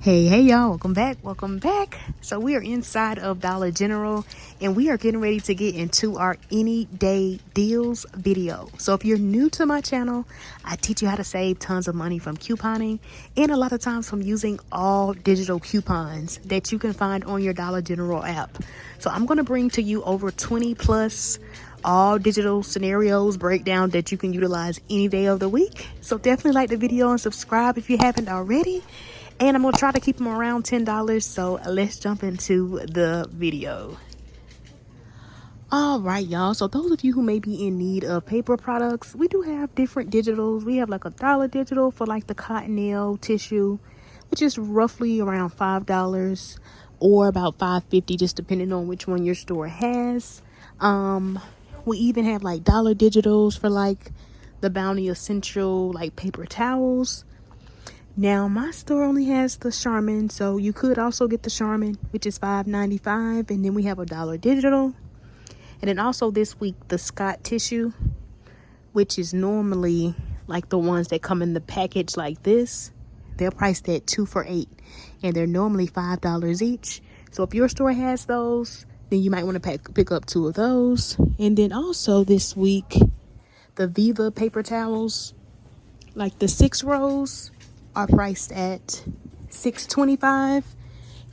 Hey y'all, welcome back. So we are inside of Dollar General and we are getting ready to get into our any day deals video. So if you're new to my channel, I teach you how to save tons of money from couponing and a lot of times from using all digital coupons that you can find on your Dollar General app. So I'm going to bring to you over 20 plus all digital scenarios breakdown that you can utilize any day of the week. So definitely like the video and subscribe if you haven't already. And I'm going to try to keep them around $10. So let's jump into the video. All right, y'all. So those of you who may be in need of paper products, we do have different digitals. We have like $1 digital for like the cottonelle tissue, which is roughly around $5 or about $5.50, just depending on which one your store has. We even have like dollar digitals for like the Bounty Essential like paper towels. Now, my store only has the Charmin, so you could also get the Charmin, which is $5.95, and then we have $1 digital. And then also this week, the Scott tissue, which is normally like the ones that come in the package like this. They're priced at 2 for $8, and they're normally $5 each. So if your store has those, then you might want to pick up 2 of those. And then also this week, the Viva paper towels, like the 6 rows, are priced at $6.25,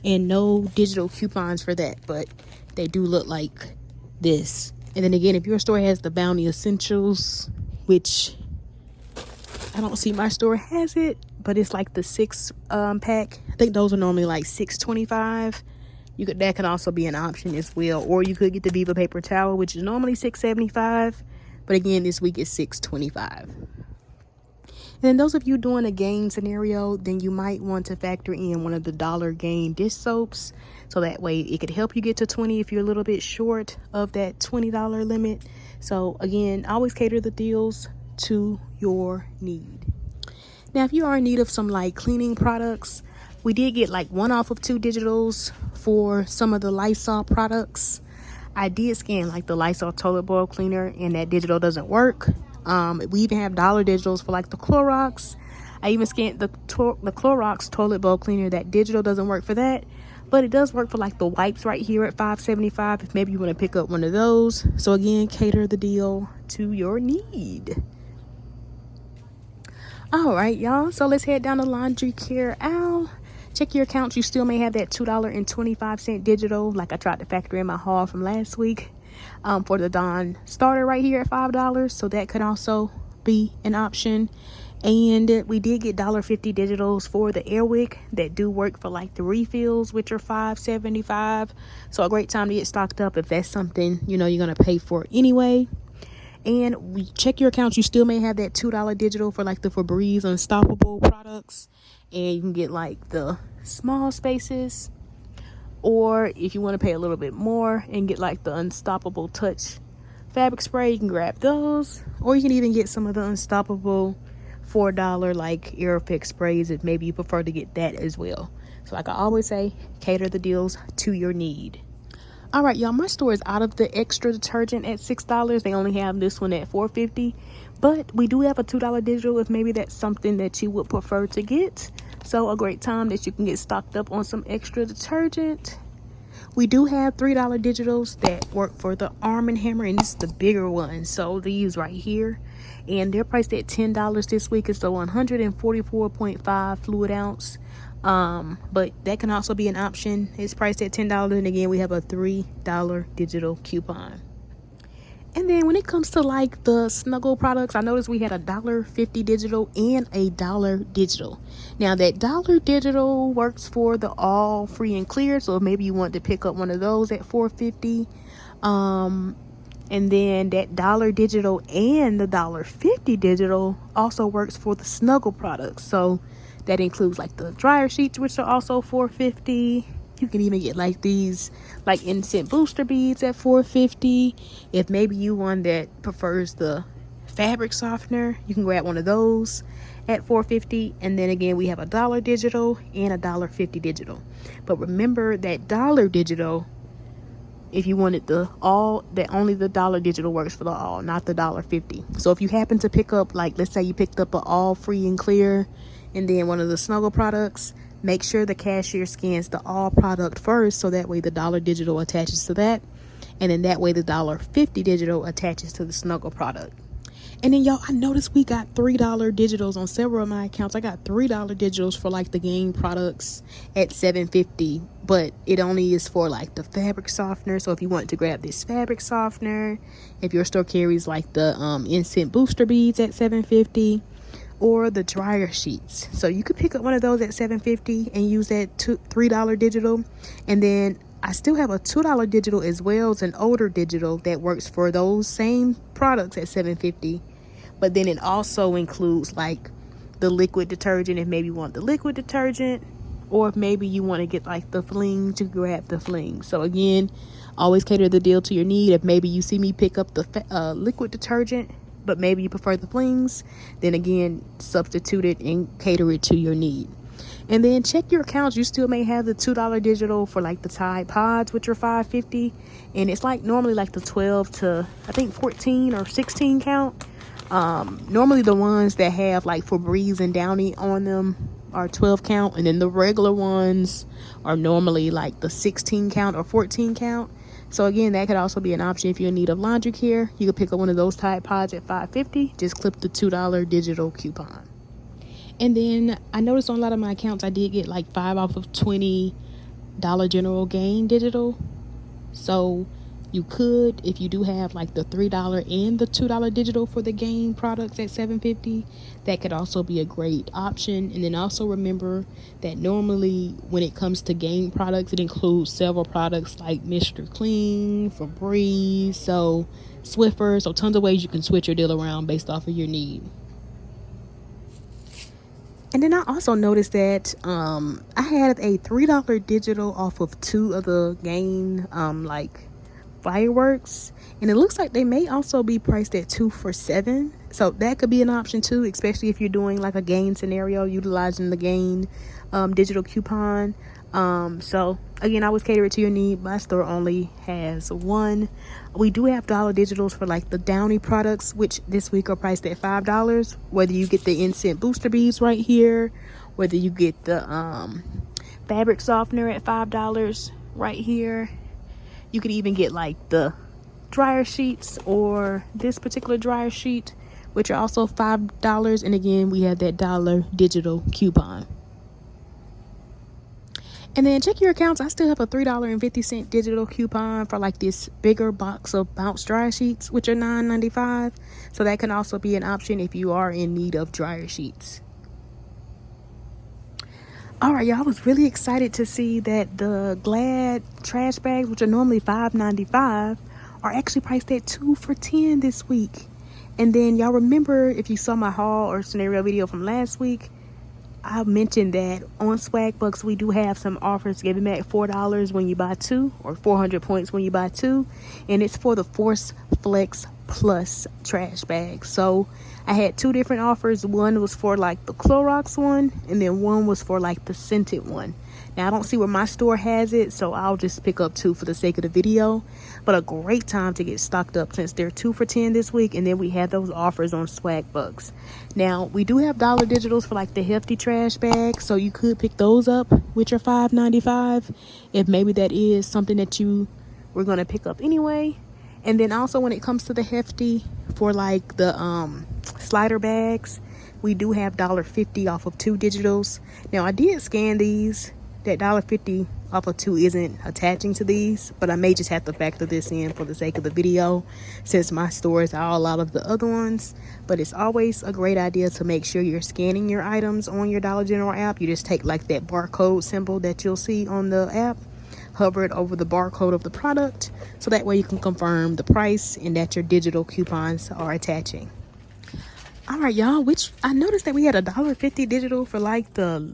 and no digital coupons for that, but they do look like this. And then again, if your store has the Bounty Essentials, which I don't see my store has it, but it's like the 6 pack. I think those are normally like $6.25. That can also be an option as well. Or you could get the Viva paper towel, which is normally $6.75, but again, this week is $6.25. And then those of you doing a gain scenario, then you might want to factor in one of the dollar gain dish soaps. So that way it could help you get to 20 if you're a little bit short of that $20 limit. So again, always cater the deals to your need. Now, if you are in need of some like cleaning products, we did get like 1 off of 2 digitals for some of the Lysol products. I did scan like the Lysol toilet bowl cleaner and that digital doesn't work. We even have dollar digitals for like the Clorox. I even scanned the Clorox toilet bowl cleaner. That digital doesn't work for that, but it does work for like the wipes right here at $5.75 if maybe you want to pick up one of those. So again, cater the deal to your need. All right, y'all. So let's head down to laundry care aisle. Check your accounts. You still may have that $2.25 digital, like I tried to factor in my haul from last week. For the Dawn starter right here at $5, so that could also be an option. And we did get $1.50 digitals for the Airwick that do work for like the refills, which are $5.75. So a great time to get stocked up if that's something you're gonna pay for anyway. And we check your accounts. You still may have that $2 digital for like the Febreze Unstoppable products, and you can get like the small spaces. Or if you want to pay a little bit more and get like the Unstoppable Touch fabric spray, you can grab those. Or you can even get some of the Unstoppable $4 like Airfix sprays if maybe you prefer to get that as well. So like I always say, cater the deals to your need. All right, y'all, my store is out of the extra detergent at $6. They only have this one at $4.50. But we do have a $2 digital if maybe that's something that you would prefer to get. So a great time that you can get stocked up on some extra detergent. We do have $3 digitals that work for the Arm & Hammer, and this is the bigger one. So these right here, and they're priced at $10 this week. It's the 144.5 fluid ounce. But that can also be an option. It's priced at $10, and again, we have a $3 digital coupon. And then when it comes to like the Snuggle products, I noticed we had a $1.50 digital and a $1 digital. Now that $1 digital works for the all free and clear, so maybe you want to pick up one of those at $4.50. And then that $1 digital and the $1.50 digital also works for the Snuggle products. So that includes like the dryer sheets, which are also $4.50. You can even get like these like instant booster beads at $4.50. If maybe you one that prefers the fabric softener, you can grab one of those at $4.50. And then again, we have a $1 digital and a $1.50 digital. But remember that $1 digital, if you wanted the all, that only the $1 digital works for the all, not the $1.50. So if you happen to pick up, like let's say you picked up an all free and clear and then one of the Snuggle products, make sure the cashier scans the all product first, so that way the dollar digital attaches to that, and then that way the $1.50 digital attaches to the Snuggle product. And then y'all, I noticed we got $3 digitals on several of my accounts. I got $3 digitals for like the game products at $7.50, but it only is for like the fabric softener. So if you want to grab this fabric softener, if your store carries like the instant booster beads at $7.50, or the dryer sheets, so you could pick up one of those at $7.50 and use that $3 digital. And then I still have a $2 digital as well. It's an older digital that works for those same products at $7.50. But then it also includes like the liquid detergent, if maybe you want the liquid detergent, or if maybe you want to get like the fling, to grab the fling. So again, always cater the deal to your need. If maybe you see me pick up the liquid detergent, but maybe you prefer the flings, then again, substitute it and cater it to your need. And then check your accounts. You still may have the $2 digital for like the Tide Pods, which are $5.50, and it's like normally like the 12 to I think 14 or 16 count. Normally the ones that have like Febreze and Downy on them are 12 count, and then the regular ones are normally like the 16 count or 14 count. So again, that could also be an option if you're in need of laundry care. You could pick up one of those Tide Pods at $5.50. Just clip the $2 digital coupon. And then I noticed on a lot of my accounts I did get like 5 off of $20 General Gain digital. So you could, if you do have like the $3 and the $2 digital for the Gain products at $7.50, that could also be a great option. And then also remember that normally when it comes to Gain products, it includes several products like Mr. Clean, Febreze, so Swiffer, so tons of ways you can switch your deal around based off of your need. And then I also noticed that I had a $3 digital off of 2 of the Gain like fireworks, and it looks like they may also be priced at 2 for $7. So that could be an option too, especially if you're doing like a Gain scenario utilizing the Gain digital coupon. So again, I was catering to your need. My store only has one. We do have dollar digitals for like the Downy products, which this week are priced at $5. Whether you get the instant booster beads right here, whether you get the fabric softener at $5 right here, you could even get like the dryer sheets or this particular dryer sheet, which are also $5. And again, we have that dollar digital coupon. And then check your accounts. I still have a $3.50 digital coupon for like this bigger box of bounce dryer sheets, which are $9.95. So that can also be an option if you are in need of dryer sheets. All right, y'all, I was really excited to see that the Glad trash bags, which are normally $5.95, are actually priced at 2 for $10 this week. And then y'all remember, if you saw my haul or scenario video from last week, I mentioned that on SWAGBUCKS we do have some offers giving back $4 when you buy 2, or 400 points when you buy 2, and it's for the Force Flex Plus trash bags. So I had 2 different offers. One was for like the Clorox one, and then one was for like the scented one. Now I don't see where my store has it, so I'll just pick up 2 for the sake of the video. But a great time to get stocked up since they're 2 for $10 this week, and then we have those offers on SWAGBUCKS. Now we do have dollar digitals for like the hefty trash bags, so you could pick those up, which are $5.95, if maybe that is something that you were going to pick up anyway. And then also when it comes to the hefty, for like the slider bags, we do have $1.50 off of 2 digitals. Now I did scan these. That $1.50 off of 2 isn't attaching to these, but I may just have to factor this in for the sake of the video, since my stores are all out of the other ones. But it's always a great idea to make sure you're scanning your items on your Dollar General app. You just take like that barcode symbol that you'll see on the app, hover it over the barcode of the product, so that way you can confirm the price and that your digital coupons are attaching. All right, y'all, which I noticed that we had a $1.50 digital for like the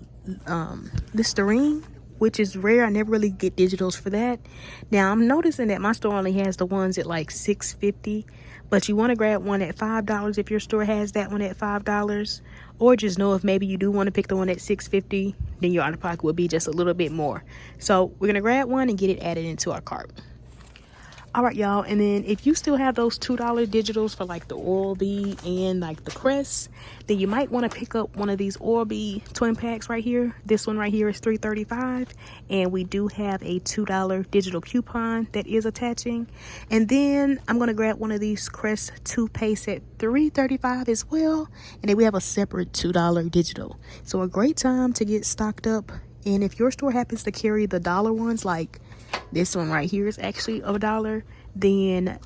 Listerine, which is rare. I never really get digitals for that. Now I'm noticing that my store only has the ones at like $6.50, but you want to grab one at $5 if your store has that one at $5, or just know if maybe you do want to pick the one at $6.50, then your out of pocket will be just a little bit more. So we're gonna grab one and get it added into our cart. All right, y'all. And then if you still have those $2 digitals for like the Oral-B and like the Crest, then you might want to pick up one of these Oral-B twin packs right here. This one right here is $3.35, and we do have a $2 digital coupon that is attaching. And then I'm going to grab one of these Crest toothpaste at $3.35 as well, and then we have a separate $2 digital. So a great time to get stocked up. And if your store happens to carry the dollar ones, like this one right here is actually $1, then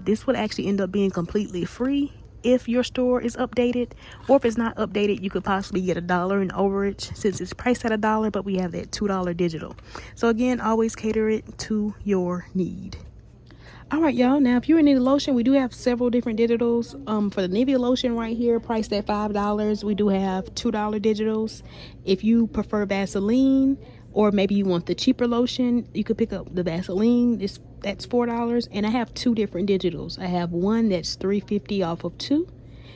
this would actually end up being completely free if your store is updated. Or if it's not updated, you could possibly get $1 in overage since it's priced at $1, but we have that $2 digital. So again, always cater it to your need. All right, y'all. Now, if you're in need of lotion, we do have several different digitals. For the Nivea lotion right here, priced at $5, we do have $2 digitals. If you prefer Vaseline, or maybe you want the cheaper lotion, you could pick up the Vaseline. That's $4. And I have two different digitals. I have one that's $3.50 off of two.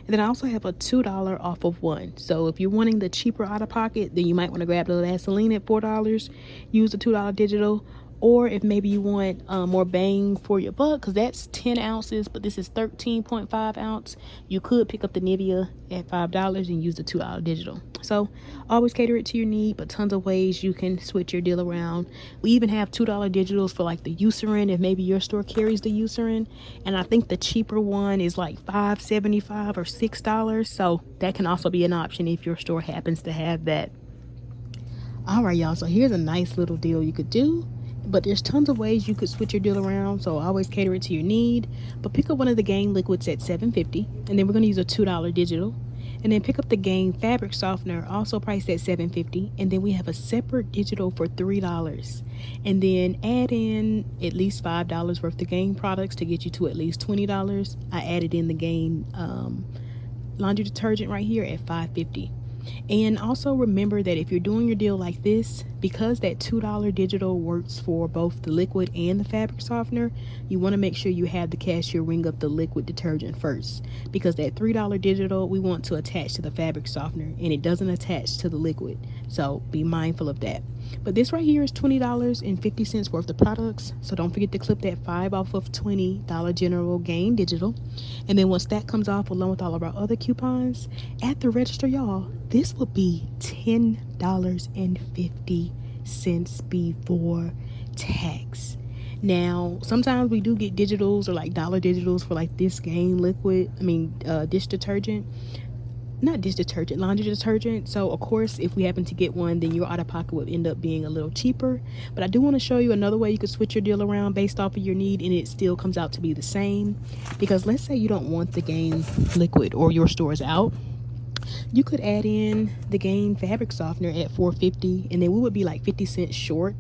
And then I also have a $2 off of one. So if you're wanting the cheaper out of pocket, then you might want to grab the Vaseline at $4. Use the $2 digital. Or if maybe you want more bang for your buck, because that's 10 ounces, but this is 13.5 ounce, you could pick up the Nivea at $5 and use the $2 digital. So always cater it to your need, but tons of ways you can switch your deal around. We even have $2 digitals for like the Eucerin, if maybe your store carries the Eucerin. And I think the cheaper one is like $5.75 or $6. So that can also be an option if your store happens to have that. All right, y'all. So here's a nice little deal you could do. But there's tons of ways you could switch your deal around, so always cater it to your need. But pick up one of the Gain liquids at $7.50, and then we're going to use a $2 digital. And then pick up the Gain fabric softener, also priced at $7.50, and then we have a separate digital for $3. And then add in at least $5 worth of Gain products to get you to at least $20. I added in the Gain laundry detergent right here at $5.50. And also remember that if you're doing your deal like this, because that $2 digital works for both the liquid and the fabric softener, you want to make sure you have the cashier ring up the liquid detergent first, because that $3 digital we want to attach to the fabric softener and it doesn't attach to the liquid, so be mindful of that. But this right here is $20.50 worth of products, so don't forget to clip that 5 off of $20 General Gain digital. And then once that comes off, along with all of our other coupons at the register, y'all, this will be $10.50 before tax. Now, sometimes we do get digitals or like dollar digitals for like this Gain liquid, dish detergent. Not dish detergent, laundry detergent. So of course, if we happen to get one, then your out of pocket would end up being a little cheaper. But I do want to show you another way you could switch your deal around based off of your need, and it still comes out to be the same. Because let's say you don't want the Gain liquid or your store is out, you could add in the Gain fabric softener at $4.50, and then we would be like 50 cents short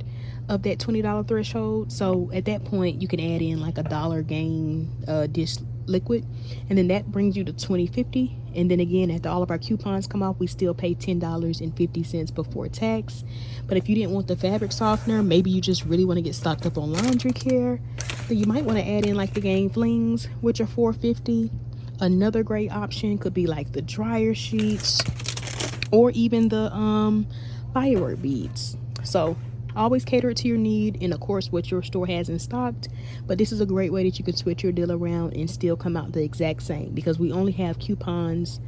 of that $20 threshold. So at that point, you can add in like $1 Gain dish liquid, and then that brings you to $20.50. And then again, after all of our coupons come off, we still pay $10.50 before tax. But if you didn't want the fabric softener, maybe you just really want to get stocked up on laundry care, then you might want to add in like the Gain flings, which are $4.50. Another great option could be like the dryer sheets or even the firework beads. So always cater it to your need and of course what your store has in stock. But this is a great way that you can switch your deal around and still come out the exact same, because we only have coupons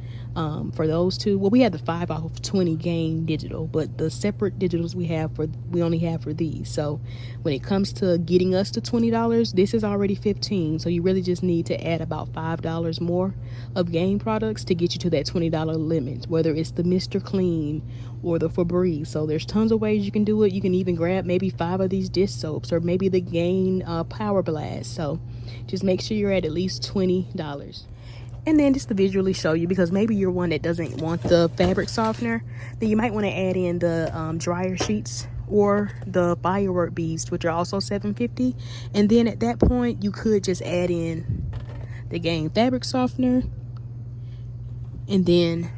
for those two. Well, we have the 5 off of 20 Gain digital, but the separate digitals we only have for these. So when it comes to getting us to $20, this is already $15. So you really just need to add about $5 more of Gain products to get you to that $20 limit, whether it's the Mr. Clean or the Febreze. So there's tons of ways you can do it. You can even grab maybe 5 of these dish soaps or maybe the Gain Power Blast. So just make sure you're at least $20. And then just to visually show you, because maybe you're one that doesn't want the fabric softener, then you might want to add in the dryer sheets or the firework beads, which are also $7.50. And then at that point, you could just add in the Gain fabric softener and then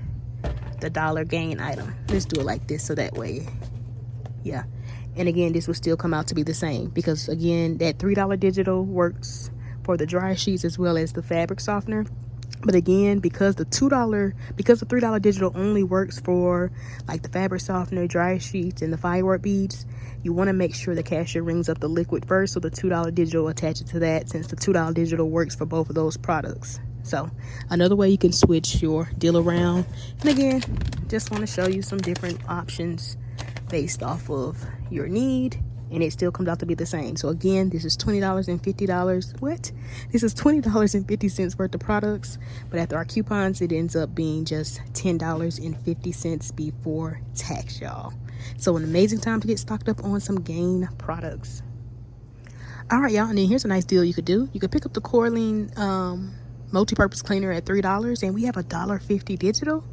the $1 Gain item. Let's do it like this, so that way, yeah. And again, this will still come out to be the same, because again, that $3 digital works for the dryer sheets as well as the fabric softener. But again, because the $3 digital only works for like the fabric softener, dryer sheets, and the firework beads, you want to make sure the cashier rings up the liquid first, so the $2 digital attaches to that, since the $2 digital works for both of those products. So another way you can switch your deal around. And again, just want to show you some different options based off of your need, and it still comes out to be the same. So again, this is $20 and $50. What? This is $20.50 worth of products, but after our coupons, it ends up being just $10.50 before tax, y'all. So an amazing time to get stocked up on some Gain products. All right, y'all, and then here's a nice deal you could do. You could pick up the Corleen multi-purpose cleaner at $3, and we have a $1.50 digital.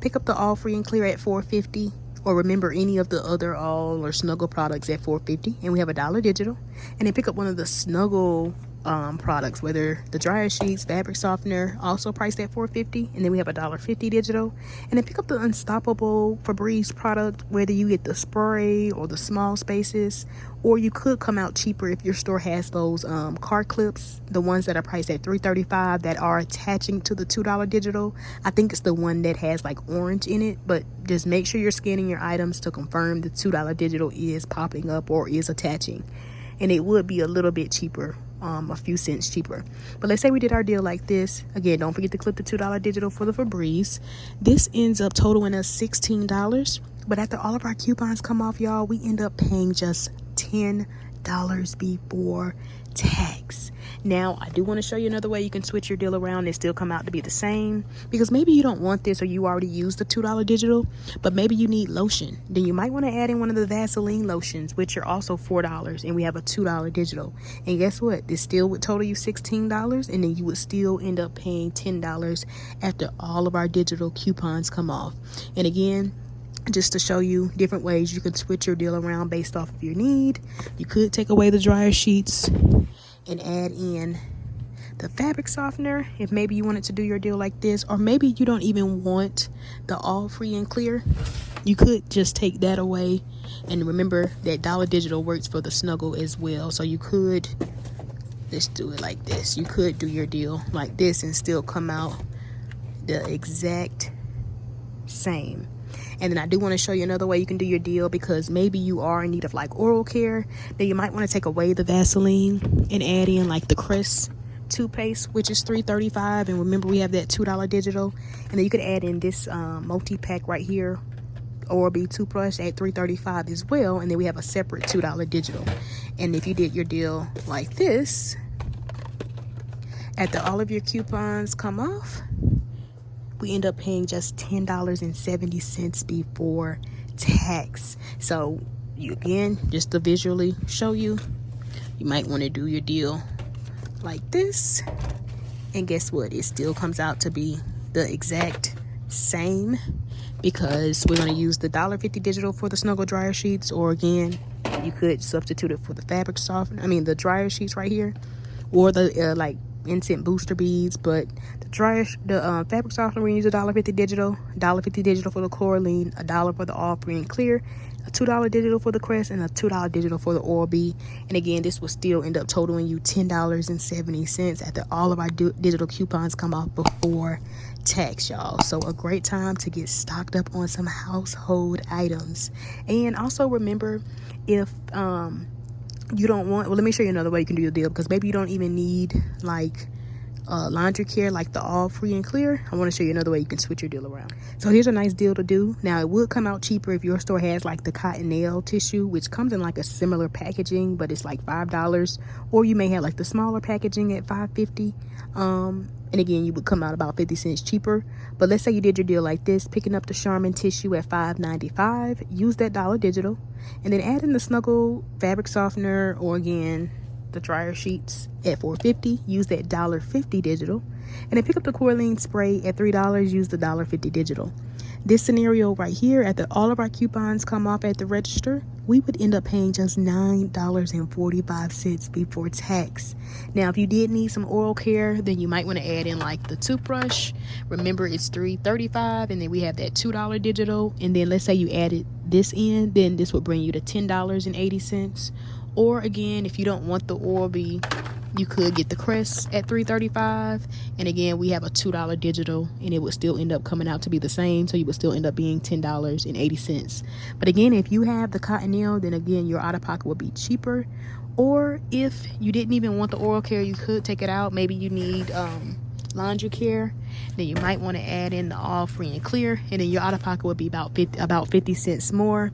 Pick up the All Free and Clear at $4.50. Or remember any of the other All or Snuggle products at $4.50, and we have a $1 digital. And then pick up one of the Snuggle products, whether the dryer sheets, fabric softener, also priced at $4.50, and then we have a $1.50 digital. And then pick up the Unstoppable Febreze product, whether you get the spray or the small spaces, or you could come out cheaper if your store has those car clips, the ones that are priced at $3.35 that are attaching to the $2 digital. I think it's the one that has like orange in it, but just make sure you're scanning your items to confirm the $2 digital is popping up or is attaching. And it would be a little bit cheaper, a few cents cheaper. But let's say we did our deal like this. Again, don't forget to clip the $2 digital for the Febreze. This ends up totaling us $16. But after all of our coupons come off, y'all, we end up paying just $10 before tax. Now, I do want to show you another way you can switch your deal around and still come out to be the same, because maybe you don't want this, or you already used the $2 digital, but maybe you need lotion. Then you might want to add in one of the Vaseline lotions, which are also $4, and we have a $2 digital. And guess what? This still would total you $16, and then you would still end up paying $10 after all of our digital coupons come off. And again, just to show you different ways you can switch your deal around based off of your need. You could take away the dryer sheets and add in the fabric softener if maybe you wanted to do your deal like this, or maybe you don't even want the All Free and Clear. You could just take that away, and remember that $1 digital works for the Snuggle as well. So you could, let's do it like this. You could do your deal like this and still come out the exact same. And then I do want to show you another way you can do your deal, because maybe you are in need of like oral care. Then you might want to take away the Vaseline and add in like the Crest toothpaste, which is $3.35. And remember, we have that $2 digital. And then you could add in this multi-pack right here, Oral-B toothbrush at $3.35 as well. And then we have a separate $2 digital. And if you did your deal like this, after all of your coupons come off, we end up paying just $10.70 before tax. So you, again, just to visually show you, you might want to do your deal like this, and guess what? It still comes out to be the exact same, because we're going to use the $1.50 digital for the Snuggle dryer sheets, or again, you could substitute it for the fabric softener, the dryer sheets right here, or the like instant booster beads. But the fabric softener, we're gonna use a $1.50 digital, $1.50 digital for the Corleen, $1 for the All Free and Clear, a $2 digital for the Crest, and a $2 digital for the Oral-B. And again, this will still end up totaling you $10.70 after all of our digital coupons come off before tax, y'all. So a great time to get stocked up on some household items. And also remember, if you don't want, well, let me show you another way you can do the deal, because maybe you don't even need like laundry care like the All Free and Clear. I want to show you another way you can switch your deal around. So here's a nice deal to do. Now, it would come out cheaper if your store has like the cotton nail tissue, which comes in like a similar packaging, but it's like $5, or you may have like the smaller packaging at $5.50. And again, you would come out about 50 cents cheaper. But let's say you did your deal like this, picking up the Charmin tissue at $5.95, use that $1 digital, and then add in the Snuggle fabric softener, or again, the dryer sheets at $4.50, use that $1.50 digital, and then pick up the Corleen spray at $3, use the $1.50 digital. This scenario right here, after all of our coupons come off at the register, we would end up paying just $9.45 before tax. Now, if you did need some oral care, then you might want to add in like the toothbrush. Remember, it's $3.35, and then we have that $2 digital. And then let's say you added this in, then this would bring you to $10.80. Or again, if you don't want the Oral-B you could get the crest at $3.35, and again we have a $2 digital, and it would still end up coming out to be the same, so you would still end up being $10.80. But again, if you have the Cottonelle, then again your out of pocket would be cheaper. Or if you didn't even want the oral care, you could take it out. Maybe you need laundry care, then you might want to add in the all free and clear, and then your out of pocket would be about 50 cents more,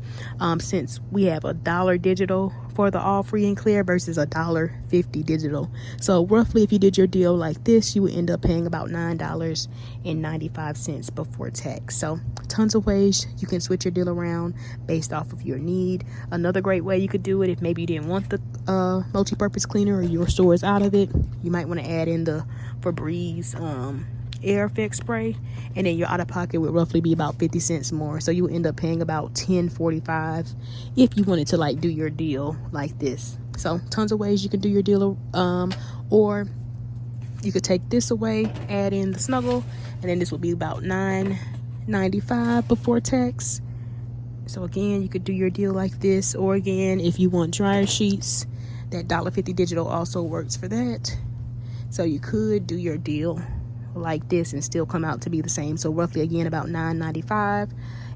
since we have a $1 digital for the all free and clear versus a $1.50 digital. So roughly, if you did your deal like this, you would end up paying about $9.95 before tax. So tons of ways you can switch your deal around based off of your need. Another great way you could do it, if maybe you didn't want the multi-purpose cleaner or your store is out of it, you might want to add in the Febreze air effect spray, and then your out of pocket would roughly be about 50 cents more, so you would end up paying about $10.45 if you wanted to like do your deal like this. So tons of ways you can do your deal, or you could take this away, add in the snuggle, and then this would be about $9.95 before tax. So again, you could do your deal like this, or again, if you want dryer sheets, that $1.50 digital also works for that. So you could do your deal like this and still come out to be the same. So roughly again about $9.95.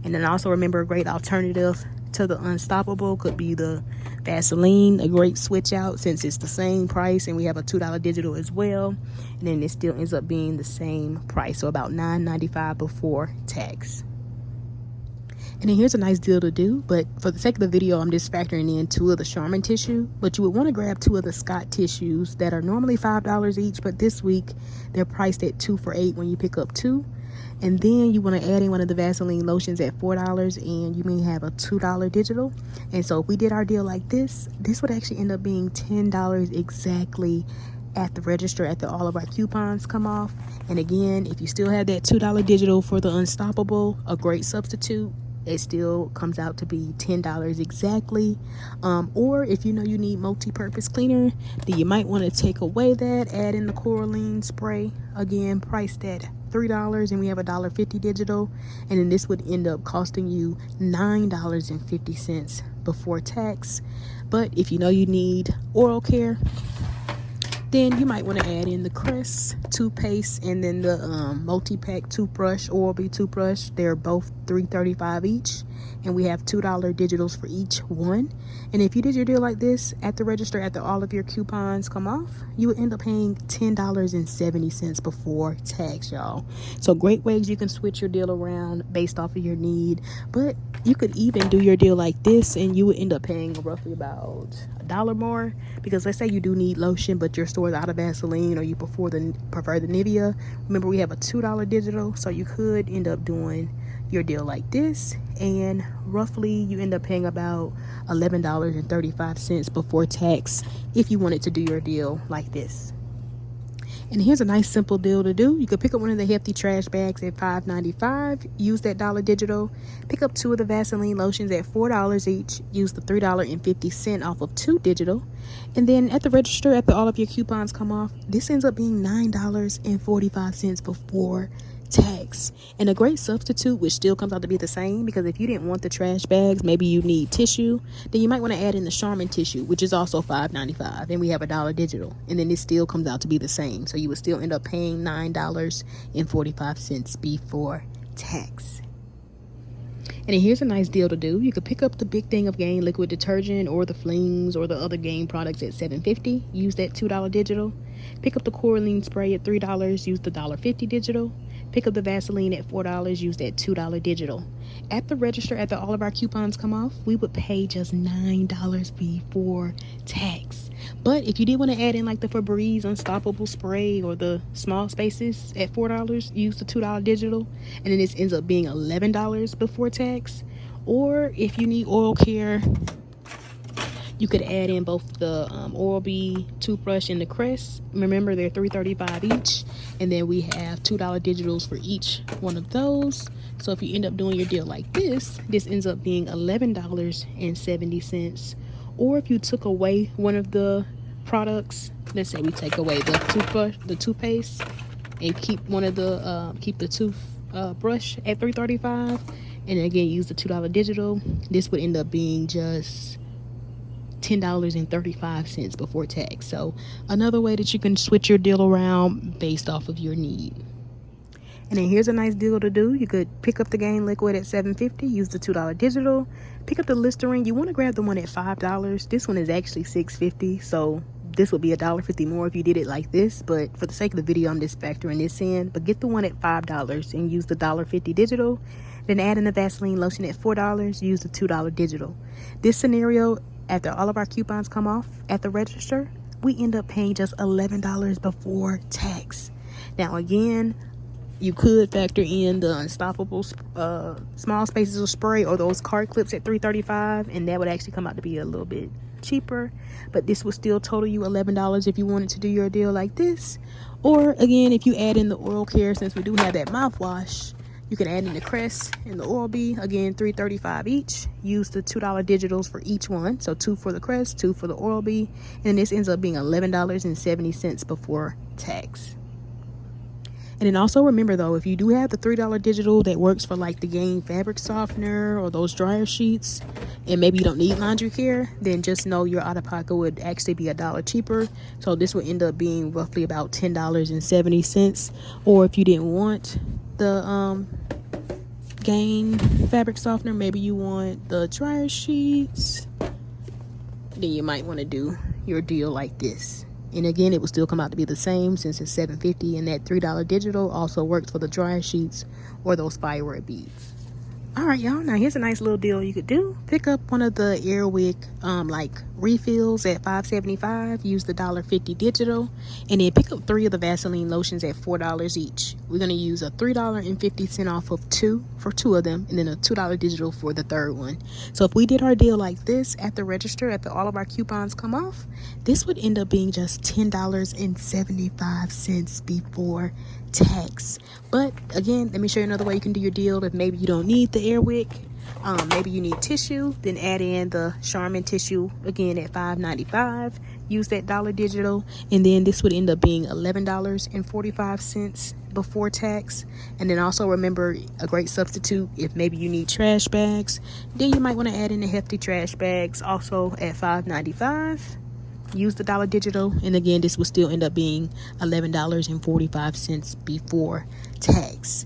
And then also remember, a great alternative to the Unstoppable could be the Vaseline, a great switch out since it's the same price, and we have a $2 digital as well, and then it still ends up being the same price, so about $9.95 before tax. And then here's a nice deal to do, but for the sake of the video, I'm just factoring in 2 of the Charmin tissue. But you would want to grab 2 of the Scott tissues that are normally $5 each, but this week they're priced at 2 for $8 when you pick up 2. And then you want to add in one of the Vaseline lotions at $4, and you may have a $2 digital. And so if we did our deal like this, this would actually end up being $10 exactly at the register after all of our coupons come off. And again, if you still have that $2 digital for the Unstoppable, a great substitute, it still comes out to be $10 exactly. Or if you know you need multi-purpose cleaner, then you might want to take away that, add in the Coraline spray, again priced at $3, and we have a $1.50 digital, and then this would end up costing you $9.50 before tax. But if you know you need oral care, then you might want to add in the Crest toothpaste, and then the multi-pack toothbrush, Oral-B toothbrush. They're both $3.35 each, and we have $2 digitals for each one. And if you did your deal like this at the register after all of your coupons come off, you would end up paying $10.70 before tax, y'all. So great ways you can switch your deal around based off of your need. But you could even do your deal like this, and you would end up paying roughly about $1 more, because let's say you do need lotion but your store is out of Vaseline, or you prefer the Nivea. Remember, we have a $2 digital, so you could end up doing your deal like this, and roughly you end up paying about $11.35 before tax if you wanted to do your deal like this. And here's a nice simple deal to do. You could pick up one of the hefty trash bags at $5.95, use that $1 digital, pick up 2 of the Vaseline lotions at $4 each, use the $3.50 off of 2 digital, and then at the register after all of your coupons come off, this ends up being $9.45 before tax. And a great substitute, which still comes out to be the same, because if you didn't want the trash bags, maybe you need tissue, then you might want to add in the Charmin tissue, which is also $5.95, and we have a $1 digital, and then it still comes out to be the same, so you would still end up paying $9.45 before tax. And then here's a nice deal to do. You could pick up the big thing of Gain liquid detergent, or the Flings, or the other Gain products at $7.50. Use that $2 digital. Pick up the Coraline spray at $3. Use the $1.50 digital. Pick up the Vaseline at $4. Use that $2 digital. At the register, after all of our coupons come off, we would pay just $9 before tax. But if you did want to add in like the Febreze Unstoppable spray or the small spaces at $4, use the $2 digital, and then this ends up being $11 before tax. Or if you need oral care, you could add in both the Oral-B toothbrush and the Crest. Remember, they're $3.35 each, and then we have $2 digitals for each one of those. So if you end up doing your deal like this, this ends up being $11.70. Or if you took away one of the products, let's say we take away the toothbrush, the toothpaste, and keep one of the keep the toothbrush at $3.35, and again use the $2 digital, this would end up being just $10.35 before tax. So another way that you can switch your deal around based off of your need. And then here's a nice deal to do. You could pick up the Gain Liquid at $7.50, use the $2 digital. Pick up the Listerine. You want to grab the one at $5. This one is actually $6.50, so this would be $1.50 more if you did it like this. But for the sake of the video, I'm just factoring this in. But get the one at $5 and use the $1.50 digital. Then add in the Vaseline lotion at $4, use the $2 digital. This scenario, after all of our coupons come off at the register, we end up paying just $11 before tax. Now again, you could factor in the Unstoppable small spaces of spray or those card clips at $3.35, and that would actually come out to be a little bit cheaper, but this would still total you $11 if you wanted to do your deal like this. Or again, if you add in the oral care, since we do have that mouthwash, you can add in the Crest and the Oral-B, again $3.35 each. Use the $2 digitals for each one, so 2 for the Crest, 2 for the Oral-B, and this ends up being $11.70 before tax. And then also remember though, if you do have the $3 digital that works for like the Gain fabric softener or those dryer sheets, and maybe you don't need laundry care, then just know your out of pocket would actually be $1 cheaper. So this would end up being roughly about $10.70. Or if you didn't want the Gain fabric softener, maybe you want the dryer sheets, then you might want to do your deal like this. And again, it will still come out to be the same since it's $7.50, and that $3 digital also works for the dryer sheets or those firework beads. All right, y'all, now here's a nice little deal you could do. Pick up one of the Airwick like refills at $5.75, use the $1.50 digital, and then pick up 3 of the Vaseline lotions at $4 each. We're going to use a $3.50 off of 2 for 2 of them, and then a $2 digital for the third one. So if we did our deal like this at the register, after all of our coupons come off, this would end up being just $10.75 before tax. But again, let me show you another way you can do your deal. If maybe you don't need the Airwick, maybe you need tissue, then add in the Charmin tissue again at $5.95. Use that $1 digital, and then this would end up being $11.45 before tax. And then also remember, a great substitute if maybe you need trash bags, then you might want to add in the hefty trash bags also at $5.95. Use the $1 digital, and again, this will still end up being $11.45 before tax.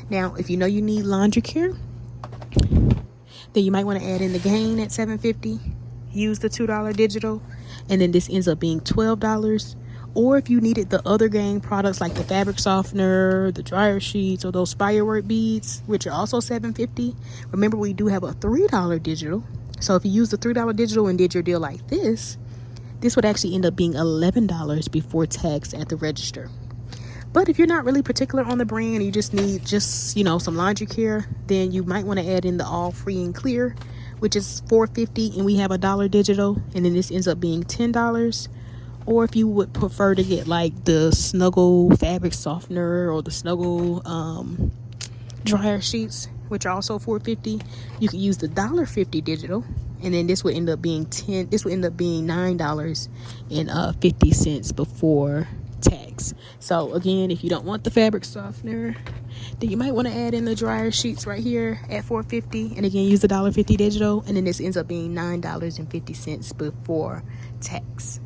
Now, if you know you need laundry care, then you might want to add in the Gain at $7.50. Use the $2 digital, and then this ends up being $12. Or if you needed the other Gain products like the fabric softener, the dryer sheets, or those firework beads, which are also $7.50, remember we do have a $3 digital. So if you use the $3 digital and did your deal like this would actually end up being $11 before tax at the register. But if you're not really particular on the brand and you just need some laundry care, then you might want to add in the All Free and Clear, which is $4.50, and we have a $1 digital, and then this ends up being $10. Or if you would prefer to get like the Snuggle fabric softener or the Snuggle dryer sheets, which are also $4.50, you can use the $1.50 digital, and then this would end up being $9.50 before tax. So again, if you don't want the fabric softener, then you might want to add in the dryer sheets right here at $4.50, and again use the $1.50 digital, and then this ends up being $9.50 before tax.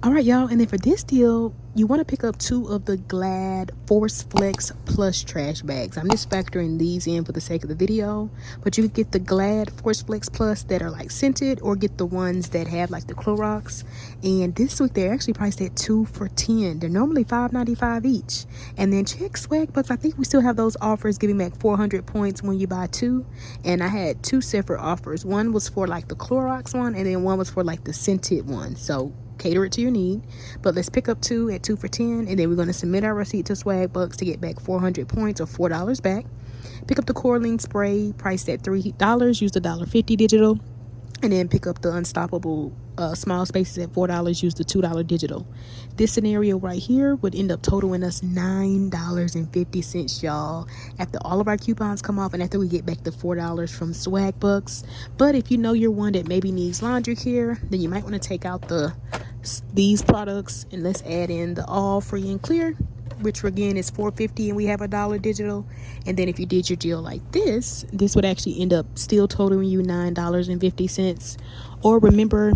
All right, y'all, and then for this deal, you want to pick up 2 of the Glad Force Flex Plus trash bags. I'm just factoring these in for the sake of the video, but you could get the Glad Force Flex Plus that are like scented, or get the ones that have like the Clorox. And this week they're actually priced at 2 for $10. They're normally $5.95 each. And then check SWAGBUCKS. I think we still have those offers giving back 400 points when you buy 2. And I had 2 separate offers. One was for like the Clorox one, and then one was for like the scented one. So cater it to your need. But let's pick up 2 at 2 for $10, and then we're going to submit our receipt to SWAGBUCKS to get back 400 points or $4 back. Pick up the Corline spray priced at $3. Use the $1.50 digital, and then pick up the Unstoppable small spaces at $4. Use the $2 digital. This scenario right here would end up totaling us $9.50, y'all, after all of our coupons come off and after we get back the $4 from SWAGBUCKS. But if you know you're one that maybe needs laundry care, then you might want to take out these products, and let's add in the All Free and Clear, which again is $4.50, and we have $1 digital. And then if you did your deal like this would actually end up still totaling you $9.50. Or remember,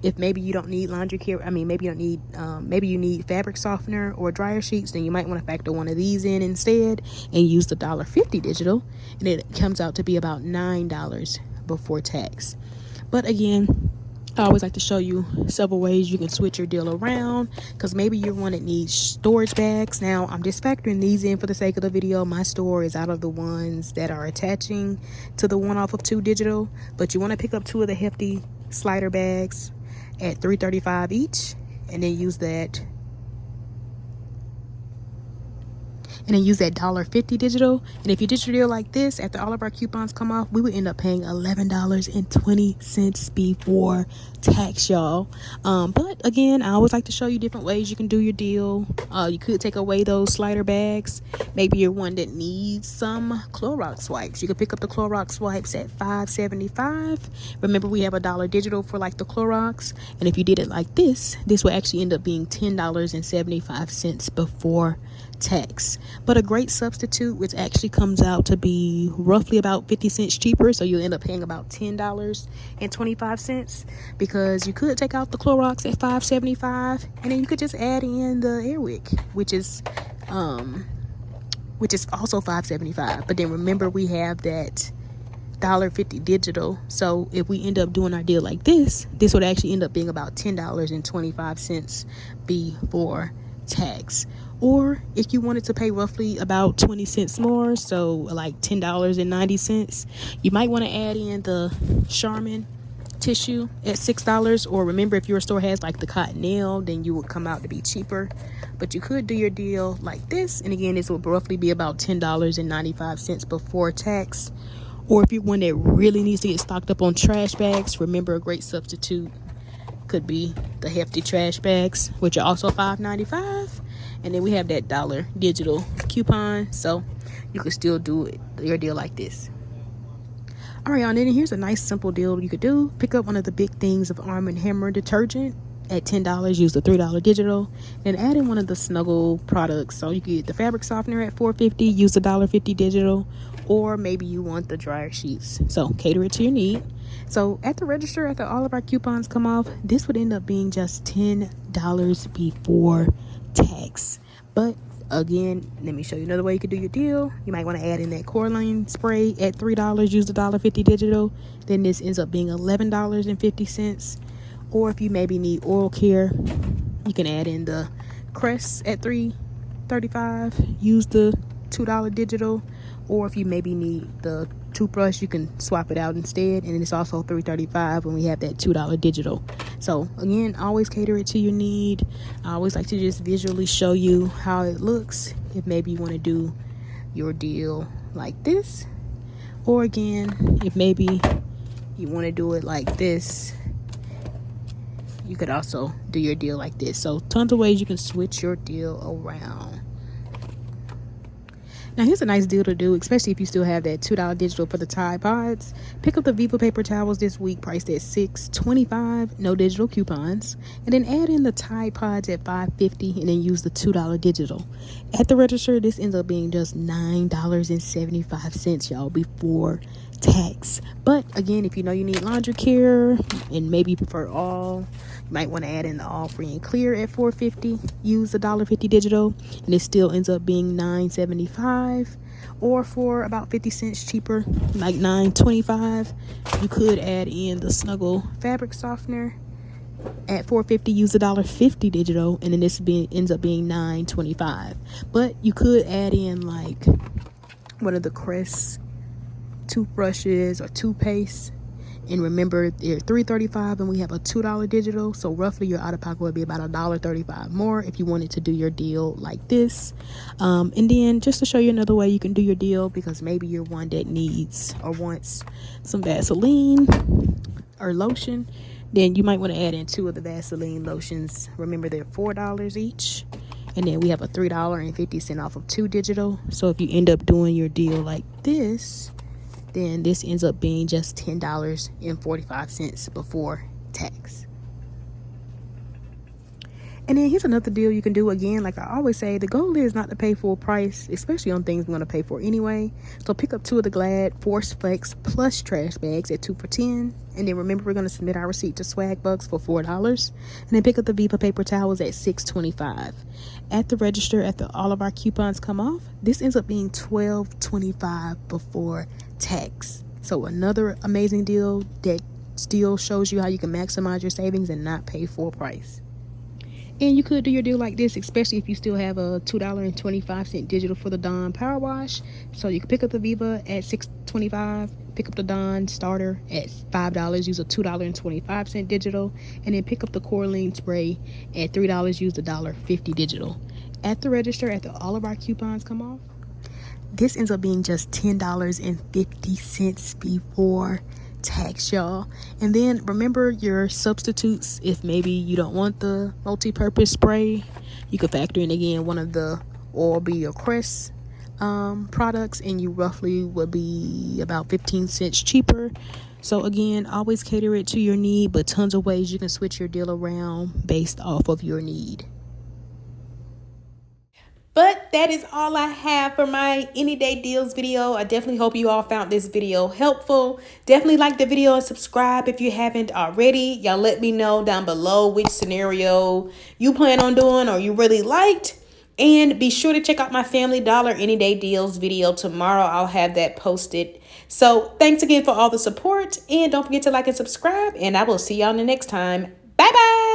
if maybe you don't need laundry care, maybe you don't need maybe you need fabric softener or dryer sheets, then you might want to factor one of these in instead and use the $1.50 digital, and it comes out to be about $9 before tax. But again, I always like to show you several ways you can switch your deal around, because maybe you're one that needs storage bags. Now, I'm just factoring these in for the sake of the video. My store is out of the ones that are attaching to the 1 off of 2 digital, but you want to pick up 2 of the hefty slider bags at $3.35 each, and then use that $1.50 digital. And if you did your deal like this, after all of our coupons come off, we would end up paying $11.20 before tax, y'all. But again, I always like to show you different ways you can do your deal. You could take away those slider bags. Maybe you're one that needs some Clorox wipes. You could pick up the Clorox wipes at $5.75. Remember, we have $1 digital for like the Clorox. And if you did it like this would actually end up being $10.75 before tax. But a great substitute, which actually comes out to be roughly about 50 cents cheaper, so you'll end up paying about $10.25, because you could take out the Clorox at $5.75, and then you could just add in the Airwick, which is also $5.75. But then remember, we have that $1.50 digital, so if we end up doing our deal like this would actually end up being about $10.25 before tax. Or if you wanted to pay roughly about 20 cents more, so like $10.90, you might want to add in the Charmin tissue at $6. Or remember, if your store has like the Cottonelle, then you would come out to be cheaper. But you could do your deal like this, and again, this will roughly be about $10.95 before tax. Or if you're one that really needs to get stocked up on trash bags, remember, a great substitute could be the hefty trash bags, which are also $5.95. And then we have that $1 digital coupon, so you could still do your deal like this. All right, y'all, and then here's a nice simple deal you could do. Pick up one of the big things of Arm & Hammer detergent at $10, use the $3 digital, and add in one of the Snuggle products. So you could get the fabric softener at $4.50, use the $1.50 digital, or maybe you want the dryer sheets. So cater it to your need. So at the register, after all of our coupons come off, this would end up being just $10 before tax. But again, let me show you another way you could do your deal. You might want to add in that Coraline spray at $3, use the $1.50 digital. Then this ends up being $11.50. Or if you maybe need oral care, you can add in the Crest at $3.35, use the $2 digital. Or if you maybe need the toothbrush, you can swap it out instead, and it's also $3.35 when we have that $2 digital. So again, always cater it to your need. I always like to just visually show you how it looks if maybe you want to do your deal like this, or again, if maybe you want to do it like this, you could also do your deal like this. So tons of ways you can switch your deal around. Now here's a nice deal to do, especially if you still have that $2 digital for the Tide Pods. Pick up the Viva paper towels this week, priced at $6.25, no digital coupons. And then add in the Tide Pods at $5.50, and then use the $2 digital. At the register, this ends up being just $9.75, y'all, before tax. But again, if you know you need laundry care and maybe you prefer all, you might want to add in the all free and clear at $4.50, use the $1.50 digital, and it still ends up being $9.75. Or for about 50 cents cheaper, like $9.25, you could add in the Snuggle fabric softener at $4.50, use the $1.50 digital, and then this ends up being $9.25. But you could add in like one of the Crest toothbrushes or toothpaste, and remember, they're $3.35 and we have a $2 digital, so roughly your out-of-pocket would be about $1.35 more if you wanted to do your deal like this. And then just to show you another way you can do your deal, because maybe you're one that needs or wants some Vaseline or lotion, then you might want to add in 2 of the Vaseline lotions. Remember, they're $4 each, and then we have a $3.50 off of 2 digital. So if you end up doing your deal like this, then this ends up being just $10.45 before tax. And then here's another deal you can do. Again, like I always say, the goal is not to pay full price, especially on things we're going to pay for anyway. So pick up 2 of the Glad Force Flex Plus trash bags at 2 for $10. And then remember, we're going to submit our receipt to SWAGBUCKS for $4. And then pick up the Viva paper towels at $6.25. At the register, after all of our coupons come off, this ends up being $12.25 before tax. So another amazing deal that still shows you how you can maximize your savings and not pay full price. And you could do your deal like this, especially if you still have a $2.25 digital for the Dawn Power Wash. So you can pick up the Viva at $6.25, pick up the Dawn Starter at $5, use a $2.25 digital, and then pick up the Corline Spray at $3, use the $1.50 digital. At the register, after all of our coupons come off, this ends up being just $10.50 before tax, y'all. And then remember your substitutes. If maybe you don't want the multi-purpose spray, you could factor in again one of the Oral-B or Crest products, and you roughly would be about 15 cents cheaper. So again, always cater it to your need, but tons of ways you can switch your deal around based off of your need. But that is all I have for my any day deals video. I definitely hope you all found this video helpful. Definitely like the video and subscribe if you haven't already. Y'all let me know down below which scenario you plan on doing or you really liked. And be sure to check out my Family Dollar any day deals video tomorrow. I'll have that posted. So thanks again for all the support. And don't forget to like and subscribe. And I will see y'all in the next time. Bye bye.